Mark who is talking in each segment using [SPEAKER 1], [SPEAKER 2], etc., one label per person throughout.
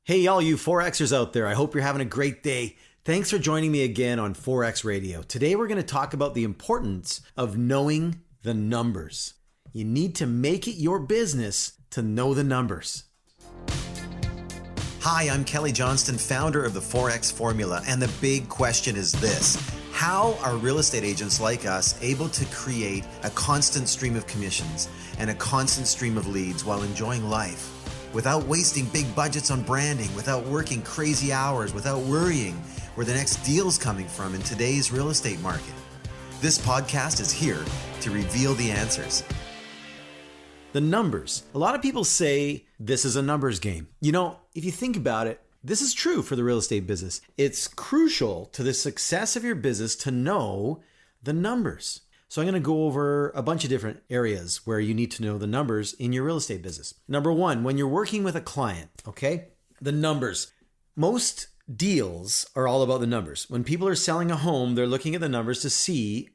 [SPEAKER 1] Hey, all you Forexers out there, I hope you're having a great day. Thanks for joining me again on Forex Radio. Today we're going to talk about the importance of knowing the numbers. You need to make it your business to know the numbers.
[SPEAKER 2] Hi, I'm Kelly Johnston, founder of the Forex Formula, and the big question is this. How are real estate agents like us able to create a constant stream of commissions and a constant stream of leads while enjoying life? Without wasting big budgets on branding, without working crazy hours, without worrying where the next deal's coming from in today's real estate market. This podcast is here to reveal the answers.
[SPEAKER 1] The numbers. A lot of people say this is a numbers game. You know, if you think about it, this is true for the real estate business. It's crucial to the success of your business to know the numbers. So I'm going to go over a bunch of different areas where you need to know the numbers in your real estate business. Number one, when you're working with a client, okay, the numbers. Most deals are all about the numbers. When people are selling a home, they're looking at the numbers to see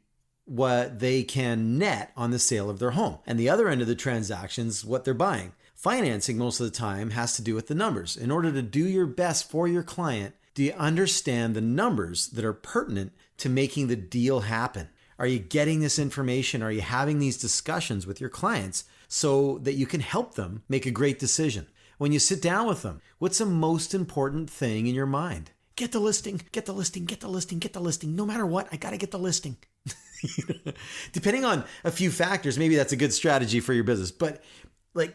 [SPEAKER 1] what they can net on the sale of their home. And the other end of the transactions, what they're buying. Financing most of the time has to do with the numbers. In order to do your best for your client, do you understand the numbers that are pertinent to making the deal happen? Are you getting this information? Are you having these discussions with your clients so that you can help them make a great decision? When you sit down with them, what's the most important thing in your mind? Get the listing, get the listing, get the listing, get the listing. No matter what, I got to get the listing. Depending on a few factors, maybe that's a good strategy for your business. But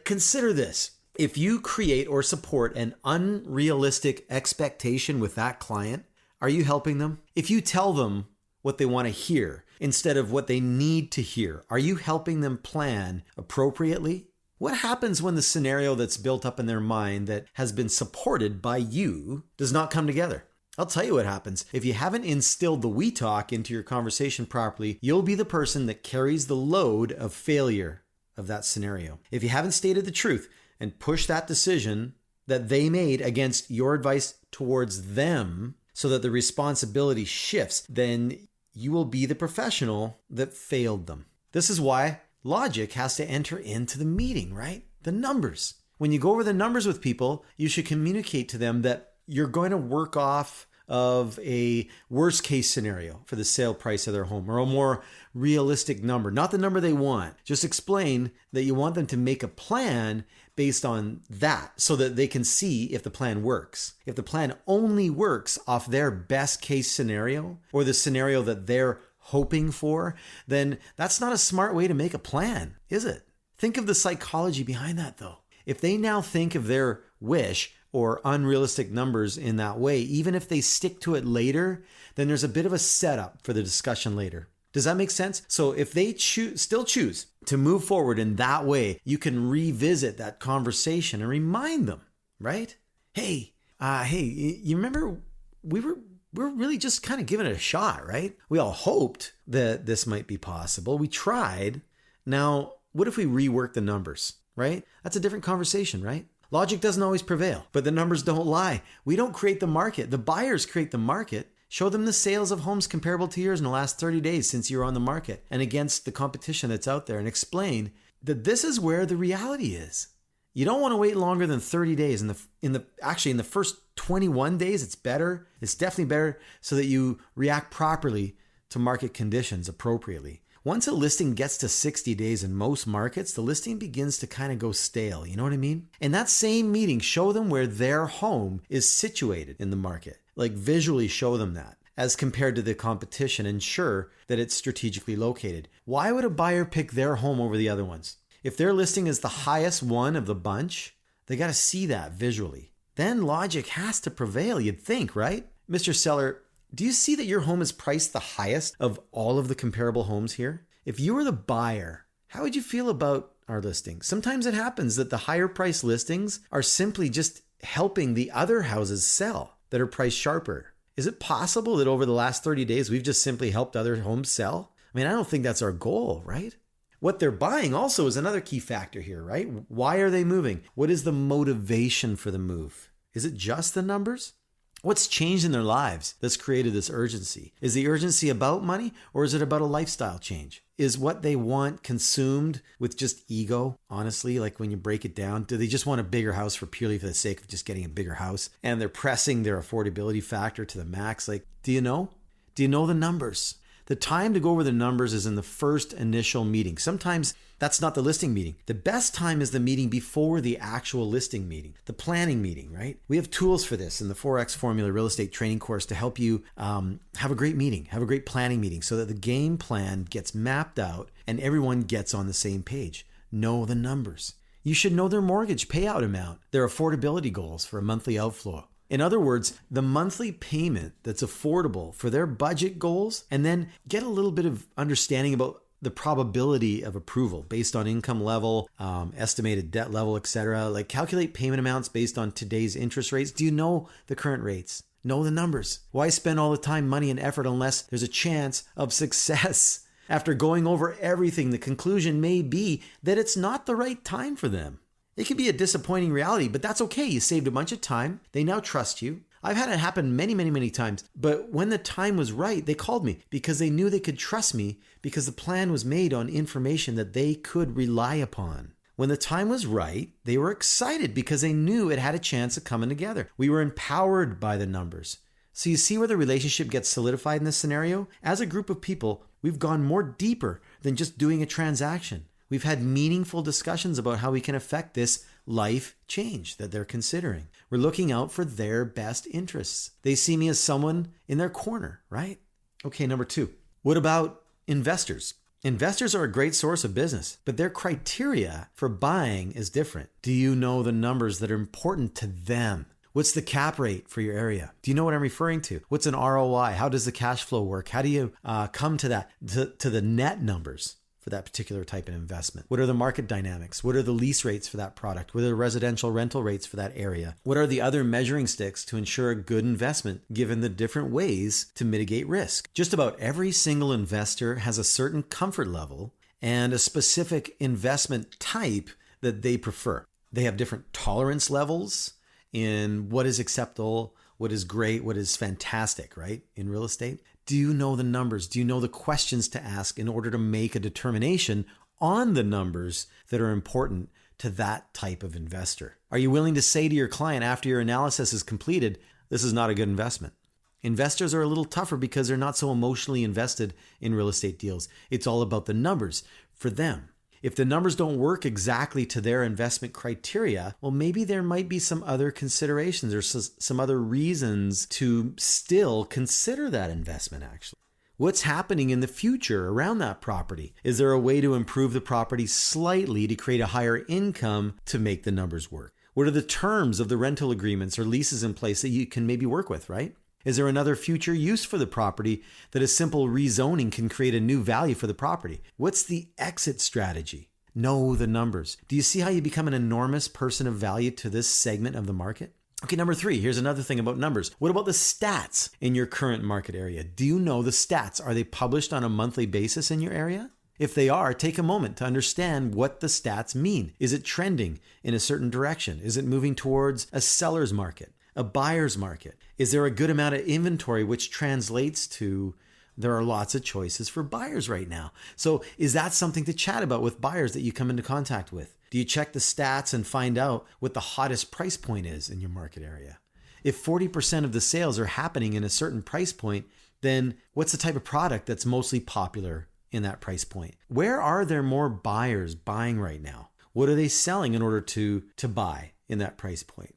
[SPEAKER 1] consider this. If you create or support an unrealistic expectation with that client, are you helping them? If you tell them what they want to hear instead of what they need to hear, are you helping them plan appropriately? What happens when the scenario that's built up in their mind that has been supported by you does not come together? I'll tell you what happens. If you haven't instilled the we talk into your conversation properly, you'll be the person that carries the load of failure of that scenario. If you haven't stated the truth and pushed that decision that they made against your advice towards them so that the responsibility shifts, then you will be the professional that failed them. This is why logic has to enter into the meeting, right? The numbers. When you go over the numbers with people, you should communicate to them that you're going to work off of a worst case scenario for the sale price of their home or a more realistic number, not the number they want. Just explain that you want them to make a plan based on that so that they can see if the plan works. If the plan only works off their best case scenario or the scenario that they're hoping for, then that's not a smart way to make a plan, is it? Think of the psychology behind that though. If they now think of their wish or unrealistic numbers in that way, even if they stick to it later, then there's a bit of a setup for the discussion later. Does that make sense? So if they still choose to move forward in that way, you can revisit that conversation and remind them, right? Hey, you remember we're really just kind of giving it a shot, right? We all hoped that this might be possible. We tried. Now, what if we rework the numbers, right? That's a different conversation, right? Logic doesn't always prevail, but the numbers don't lie. We don't create the market. The buyers create the market. Show them the sales of homes comparable to yours in the last 30 days since you're on the market and against the competition that's out there, and explain that this is where the reality is. You don't want to wait longer than 30 days. In the first 21 days, it's better. It's definitely better so that you react properly to market conditions appropriately. Once a listing gets to 60 days in most markets, the listing begins to kind of go stale. You know what I mean? In that same meeting, show them where their home is situated in the market. Like visually show them that as compared to the competition. Ensure that it's strategically located. Why would a buyer pick their home over the other ones? If their listing is the highest one of the bunch, they got to see that visually. Then logic has to prevail, you'd think, right? Mr. Seller, do you see that your home is priced the highest of all of the comparable homes here? If you were the buyer, how would you feel about our listing? Sometimes it happens that the higher price listings are simply just helping the other houses sell that are priced sharper. Is it possible that over the last 30 days, we've just simply helped other homes sell? I mean, I don't think that's our goal, right? What they're buying also is another key factor here, right? Why are they moving? What is the motivation for the move? Is it just the numbers? What's changed in their lives that's created this urgency? Is the urgency about money, or is it about a lifestyle change? Is what they want consumed with just ego? Honestly, like when you break it down, do they just want a bigger house purely for the sake of just getting a bigger house? And they're pressing their affordability factor to the max. Like, do you know? Do you know the numbers? The time to go over the numbers is in the first initial meeting. Sometimes that's not the listing meeting. The best time is the meeting before the actual listing meeting, the planning meeting, right? We have tools for this in the 4X Formula Real Estate Training Course to help you have a great meeting, have a great planning meeting so that the game plan gets mapped out and everyone gets on the same page. Know the numbers. You should know their mortgage payout amount, their affordability goals for a monthly outflow. In other words, the monthly payment that's affordable for their budget goals, and then get a little bit of understanding about the probability of approval based on income level, estimated debt level, etc. Like calculate payment amounts based on today's interest rates. Do you know the current rates? Know the numbers. Why spend all the time, money, and effort unless there's a chance of success? After going over everything, the conclusion may be that it's not the right time for them. It can be a disappointing reality, but that's okay. You saved a bunch of time. They now trust you. I've had it happen many times. But when the time was right, they called me because they knew they could trust me because the plan was made on information that they could rely upon. When the time was right, they were excited because they knew it had a chance of coming together. We were empowered by the numbers. So you see where the relationship gets solidified in this scenario? As a group of people, we've gone more deeper than just doing a transaction. We've had meaningful discussions about how we can affect this life change that they're considering. We're looking out for their best interests. They see me as someone in their corner, right? Okay, number 2. What about investors? Investors are a great source of business, but their criteria for buying is different. Do you know the numbers that are important to them? What's the cap rate for your area? Do you know what I'm referring to? What's an ROI? How does the cash flow work? How do you come to that, to the net numbers for that particular type of investment? What are the market dynamics? What are the lease rates for that product? What are the residential rental rates for that area? What are the other measuring sticks to ensure a good investment given the different ways to mitigate risk? Just about every single investor has a certain comfort level and a specific investment type that they prefer. They have different tolerance levels in what is acceptable, what is great, what is fantastic, right? In real estate. Do you know the numbers? Do you know the questions to ask in order to make a determination on the numbers that are important to that type of investor? Are you willing to say to your client after your analysis is completed, this is not a good investment? Investors are a little tougher because they're not so emotionally invested in real estate deals. It's all about the numbers for them. If the numbers don't work exactly to their investment criteria, well, maybe there might be some other considerations or some other reasons to still consider that investment actually. What's happening in the future around that property? Is there a way to improve the property slightly to create a higher income to make the numbers work? What are the terms of the rental agreements or leases in place that you can maybe work with, right? Is there another future use for the property that a simple rezoning can create a new value for the property? What's the exit strategy? Know the numbers. Do you see how you become an enormous person of value to this segment of the market? Okay, number 3, here's another thing about numbers. What about the stats in your current market area? Do you know the stats? Are they published on a monthly basis in your area? If they are, take a moment to understand what the stats mean. Is it trending in a certain direction? Is it moving towards a seller's market? A buyer's market? Is there a good amount of inventory, which translates to there are lots of choices for buyers right now? So is that something to chat about with buyers that you come into contact with? Do you check the stats and find out what the hottest price point is in your market area? If 40% of the sales are happening in a certain price point, then what's the type of product that's mostly popular in that price point? Where are there more buyers buying right now? What are they selling in order to buy in that price point?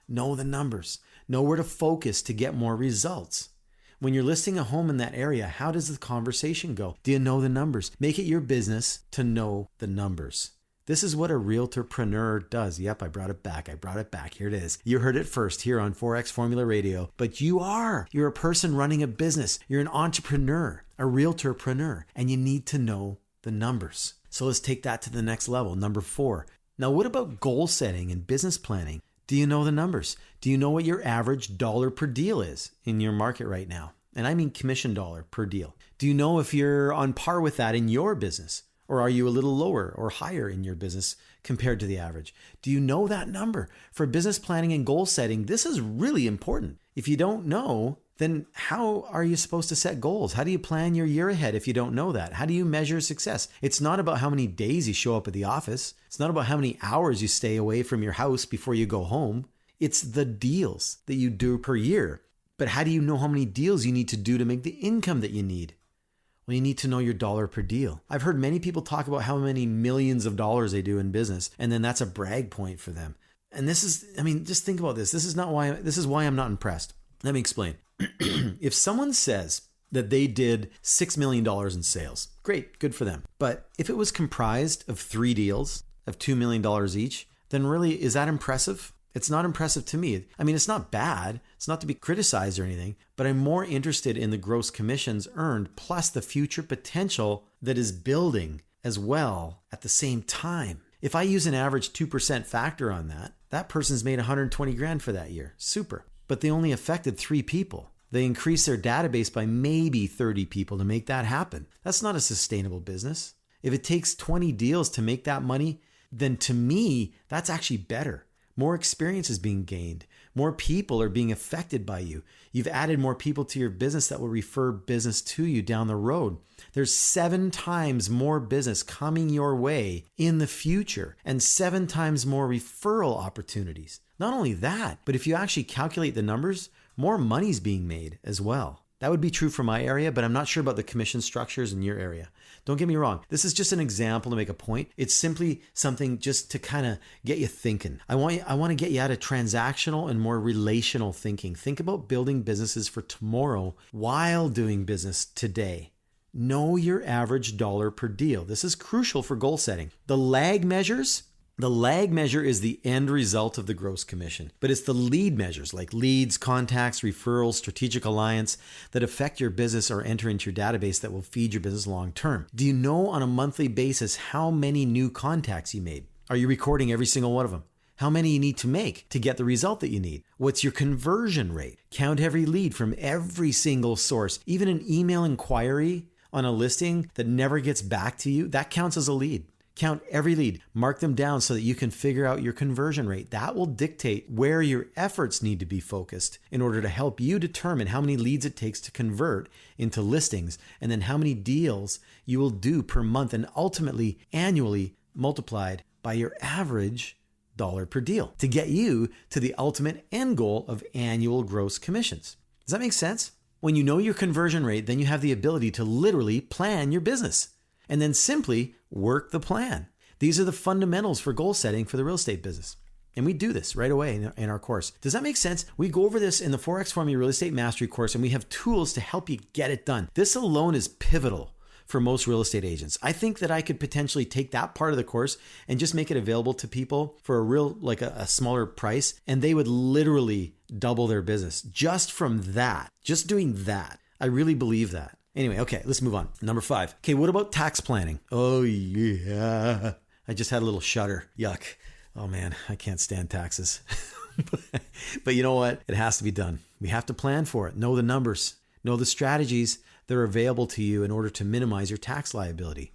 [SPEAKER 1] Know the numbers. Know where to focus to get more results. When you're listing a home in that area, how does the conversation go? Do you know the numbers? Make it your business to know the numbers. This is what a realtorpreneur does. Yep, I brought it back. Here it is. You heard it first here on 4X Formula Radio. But you're a person running a business. You're an entrepreneur, a realtorpreneur, and you need to know the numbers. So let's take that to the next level. Number 4. Now, what about goal setting and business planning? Do you know the numbers? Do you know what your average dollar per deal is in your market right now? And I mean commission dollar per deal. Do you know if you're on par with that in your business? Or are you a little lower or higher in your business compared to the average? Do you know that number? For business planning and goal setting, this is really important. If you don't know, then how are you supposed to set goals? How do you plan your year ahead if you don't know that? How do you measure success? It's not about how many days you show up at the office. It's not about how many hours you stay away from your house before you go home. It's the deals that you do per year. But how do you know how many deals you need to do to make the income that you need? Well, you need to know your dollar per deal. I've heard many people talk about how many millions of dollars they do in business, and then that's a brag point for them. And this is, just think about this. This is why I'm not impressed. Let me explain. If someone says that they did $6 million in sales, great, good for them. But if it was comprised of 3 deals of $2 million each, then really, is that impressive? It's not impressive to me. It's not bad. It's not to be criticized or anything, but I'm more interested in the gross commissions earned plus the future potential that is building as well at the same time. If I use an average 2% factor on that, that person's made 120 grand for that year. Super. But they only affected 3 people. They increased their database by maybe 30 people to make that happen. That's not a sustainable business. If it takes 20 deals to make that money, then to me, that's actually better. More experience is being gained. More people are being affected by you. You've added more people to your business that will refer business to you down the road. There's 7 times more business coming your way in the future and 7 times more referral opportunities. Not only that, but if you actually calculate the numbers, more money's being made as well. That would be true for my area, but I'm not sure about the commission structures in your area. Don't get me wrong. This is just an example to make a point. It's simply something just to kind of get you thinking. I want to get you out of transactional and more relational thinking. Think about building businesses for tomorrow while doing business today. Know your average dollar per deal. This is crucial for goal setting. The lag measure is the end result of the gross commission, but it's the lead measures like leads, contacts, referrals, strategic alliance that affect your business or enter into your database that will feed your business long term. Do you know on a monthly basis how many new contacts you made? Are you recording every single one of them? How many you need to make to get the result that you need? What's your conversion rate? Count every lead from every single source. Even an email inquiry on a listing that never gets back to you, that counts as a lead. Count every lead, mark them down so that you can figure out your conversion rate. That will dictate where your efforts need to be focused in order to help you determine how many leads it takes to convert into listings and then how many deals you will do per month and ultimately annually multiplied by your average dollar per deal to get you to the ultimate end goal of annual gross commissions. Does that make sense? When you know your conversion rate, then you have the ability to literally plan your business. And then simply work the plan. These are the fundamentals for goal setting for the real estate business. And we do this right away in our course. Does that make sense? We go over this in the Forex Formula Real Estate Mastery course, and we have tools to help you get it done. This alone is pivotal for most real estate agents. I think that I could potentially take that part of the course and just make it available to people for a smaller price, and they would literally double their business just from that, just doing that. I really believe that. Anyway, okay, let's move on. Number 5. Okay, what about tax planning? Oh, yeah. I just had a little shudder. Yuck. Oh, man, I can't stand taxes. But you know what? It has to be done. We have to plan for it. Know the numbers. Know the strategies that are available to you in order to minimize your tax liability.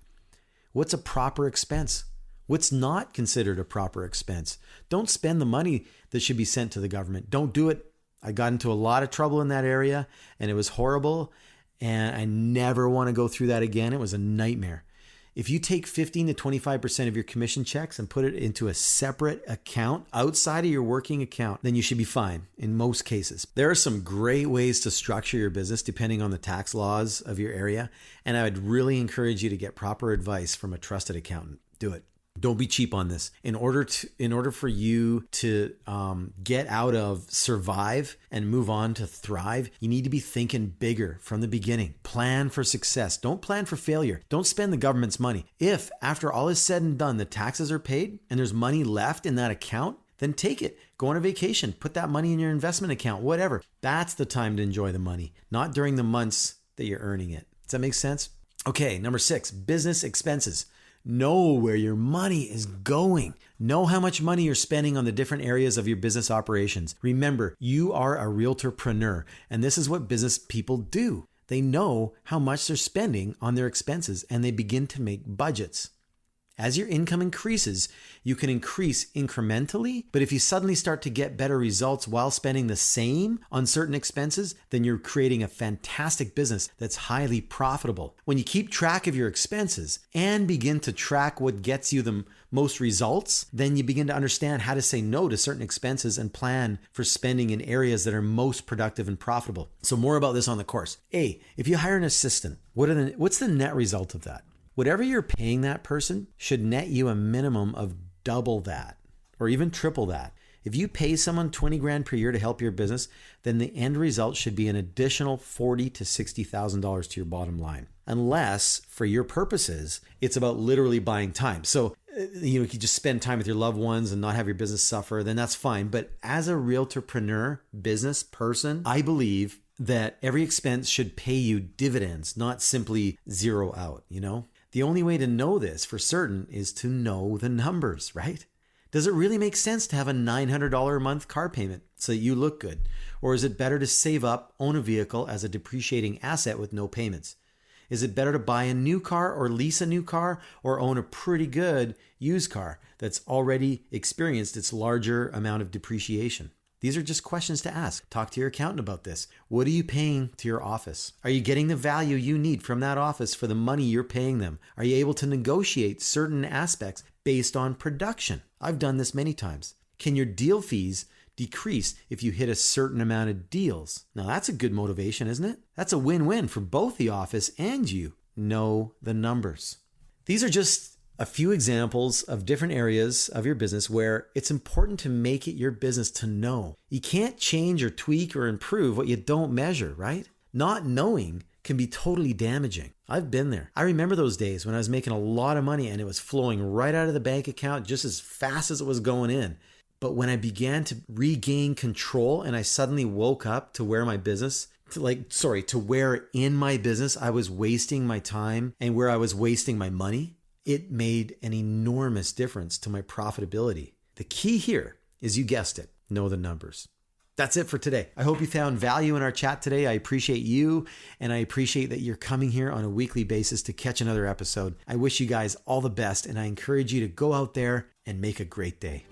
[SPEAKER 1] What's a proper expense? What's not considered a proper expense? Don't spend the money that should be sent to the government. Don't do it. I got into a lot of trouble in that area, and it was horrible. And I never want to go through that again. It was a nightmare. If you take 15 to 25% of your commission checks and put it into a separate account outside of your working account, then you should be fine in most cases. There are some great ways to structure your business depending on the tax laws of your area. And I would really encourage you to get proper advice from a trusted accountant. Do it. Don't be cheap on this. In order for you to get out of survive and move on to thrive, you need to be thinking bigger from the beginning. Plan for success. Don't plan for failure. Don't spend the government's money. If after all is said and done, the taxes are paid and there's money left in that account, then take it. Go on a vacation. Put that money in your investment account, whatever. That's the time to enjoy the money, not during the months that you're earning it. Does that make sense? Okay, number 6, business expenses. Know where your money is going. Know how much money you're spending on the different areas of your business operations. Remember, you are a realtorpreneur, and this is what business people do. They know how much they're spending on their expenses and they begin to make budgets. As your income increases, you can increase incrementally, but if you suddenly start to get better results while spending the same on certain expenses, then you're creating a fantastic business that's highly profitable. When you keep track of your expenses and begin to track what gets you the most results, then you begin to understand how to say no to certain expenses and plan for spending in areas that are most productive and profitable. So more about this on the course. A, if you hire an assistant, what's the net result of that? Whatever you're paying that person should net you a minimum of double that or even triple that. If you pay someone 20 grand per year to help your business, then the end result should be an additional $40,000 to $60,000 to your bottom line. Unless for your purposes, it's about literally buying time. So, you could just spend time with your loved ones and not have your business suffer, then that's fine. But as a realtorpreneur, business person, I believe that every expense should pay you dividends, not simply zero out, The only way to know this for certain is to know the numbers, right? Does it really make sense to have a $900 a month car payment so that you look good? Or is it better to save up, own a vehicle as a depreciating asset with no payments? Is it better to buy a new car or lease a new car or own a pretty good used car that's already experienced its larger amount of depreciation? These are just questions to ask. Talk to your accountant about this. What are you paying to your office? Are you getting the value you need from that office for the money you're paying them? Are you able to negotiate certain aspects based on production? I've done this many times. Can your deal fees decrease if you hit a certain amount of deals? Now that's a good motivation, isn't it? That's a win-win for both the office and you. Know the numbers. These are just a few examples of different areas of your business where it's important to make it your business to know. You can't change or tweak or improve what you don't measure, right? Not knowing can be totally damaging. I've been there. I remember those days when I was making a lot of money and it was flowing right out of the bank account just as fast as it was going in. But when I began to regain control and I suddenly woke up to where my business, to where in my business I was wasting my time and where I was wasting my money, it made an enormous difference to my profitability. The key here is, you guessed it, know the numbers. That's it for today. I hope you found value in our chat today. I appreciate you, and I appreciate that you're coming here on a weekly basis to catch another episode. I wish you guys all the best, and I encourage you to go out there and make a great day.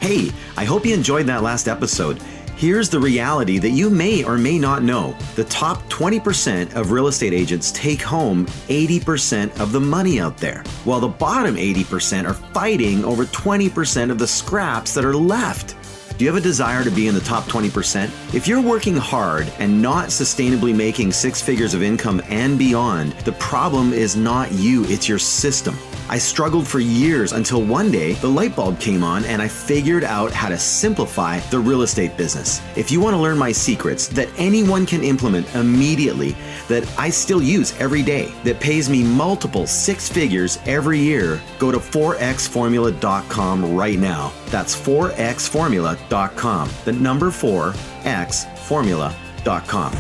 [SPEAKER 3] Hey, I hope you enjoyed that last episode. Here's the reality that you may or may not know. The top 20% of real estate agents take home 80% of the money out there, while the bottom 80% are fighting over 20% of the scraps that are left. Do you have a desire to be in the top 20%? If you're working hard and not sustainably making 6 figures of income and beyond, the problem is not you, it's your system. I struggled for years until one day the light bulb came on and I figured out how to simplify the real estate business. If you want to learn my secrets that anyone can implement immediately, that I still use every day, that pays me multiple 6 figures every year, go to 4xformula.com right now. That's 4xformula.com. The number 4xformula.com.